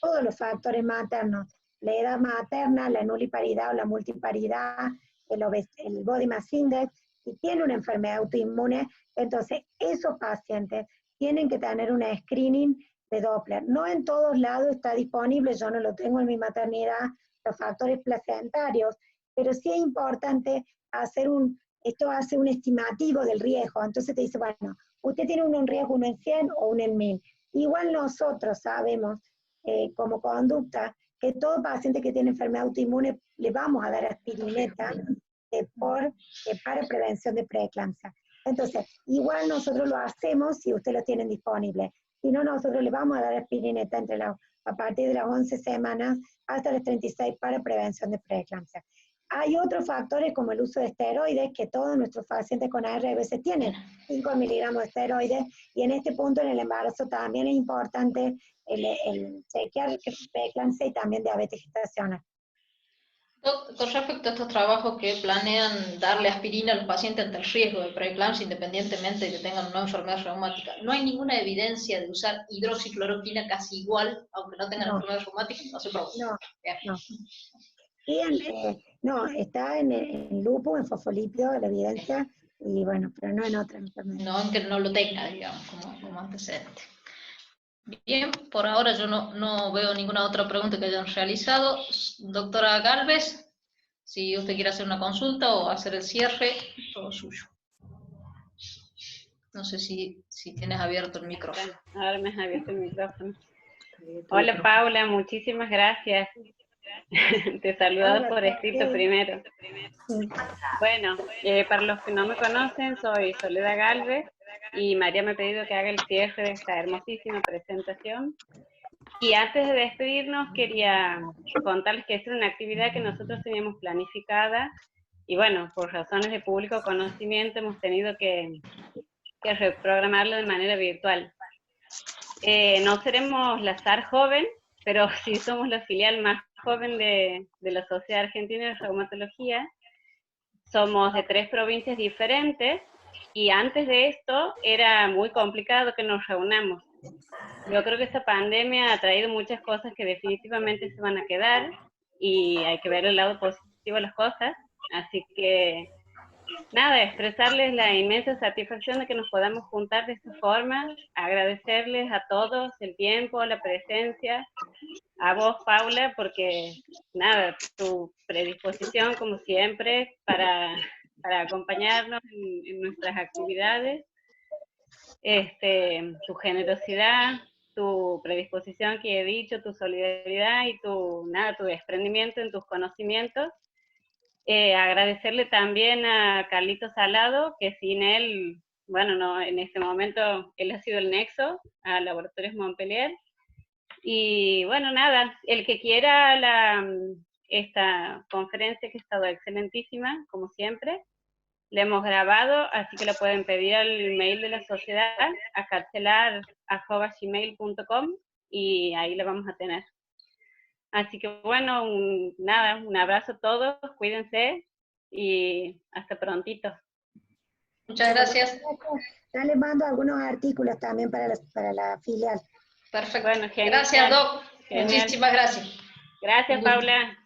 todos los factores maternos, la edad materna, la nuliparidad o la multiparidad, el body mass index, si tiene una enfermedad autoinmune, entonces esos pacientes tienen que tener una screening de Doppler. No en todos lados está disponible, yo no lo tengo en mi maternidad, los factores placentarios, pero sí es importante hacer esto hace un estimativo del riesgo, entonces te dice, bueno, usted tiene un riesgo 1 en 100 o 1 en 1000. Igual nosotros sabemos, como conducta, que todo paciente que tiene enfermedad autoinmune le vamos a dar aspirineta para prevención de preeclampsia. Entonces, igual nosotros lo hacemos si usted lo tiene disponible. Si no, nosotros le vamos a dar aspirineta a partir de las 11 semanas hasta las 36 para prevención de preeclampsia. Hay otros factores como el uso de esteroides, que todos nuestros pacientes con AR a veces tienen 5 miligramos de esteroides, y en este punto en el embarazo también es importante el chequear preeclampsia y también diabetes gestacional. Con respecto a estos trabajos que planean darle aspirina a los pacientes ante el riesgo de preeclampsia, independientemente de que tengan una enfermedad reumática, ¿no hay ninguna evidencia de usar hidroxicloroquina casi igual, aunque no tengan enfermedad reumática? No se produce. No, está en lupus, en fosfolípido, la evidencia, y bueno, pero no en otra enfermedad. No, aunque no lo tenga, digamos, como antecedente. Bien, por ahora yo no veo ninguna otra pregunta que hayan realizado. Doctora Galvez, si usted quiere hacer una consulta o hacer el cierre, todo suyo. No sé si tienes abierto el micrófono. Ahora me has abierto el micrófono. Hola Paula, muchísimas gracias. Te he saludado por escrito primero. Bueno, para los que no me conocen, soy Soledad Galvez y María me ha pedido que haga el cierre de esta hermosísima presentación. Y antes de despedirnos, quería contarles que esta es una actividad que nosotros teníamos planificada y bueno, por razones de público conocimiento hemos tenido que reprogramarlo de manera virtual. No seremos la SAR joven, pero sí somos la filial más joven de la Sociedad Argentina de Reumatología. Somos de 3 provincias diferentes, y antes de esto era muy complicado que nos reunamos. Yo creo que esta pandemia ha traído muchas cosas que definitivamente se van a quedar, y hay que ver el lado positivo de las cosas. Así que, nada, expresarles la inmensa satisfacción de que nos podamos juntar de esta forma, agradecerles a todos el tiempo, la presencia, a vos, Paula, porque, nada, tu predisposición, como siempre, para acompañarnos en nuestras actividades, tu generosidad, tu predisposición que he dicho, tu solidaridad y tu desprendimiento en tus conocimientos. Agradecerle también a Carlito Salado, que sin él, bueno, no, en este momento él ha sido el nexo a Laboratorios Montpellier. Y bueno, nada, el que quiera esta conferencia, que ha estado excelentísima, como siempre, la hemos grabado, así que la pueden pedir al mail de la sociedad, a carcelar@gmail.com, y ahí la vamos a tener. Así que bueno, un abrazo a todos, cuídense y hasta prontito. Muchas gracias. Ya les mando algunos artículos también para la filial. Perfecto. Bueno, genial. Gracias, Doc. Genial. Muchísimas gracias. Gracias, Paula.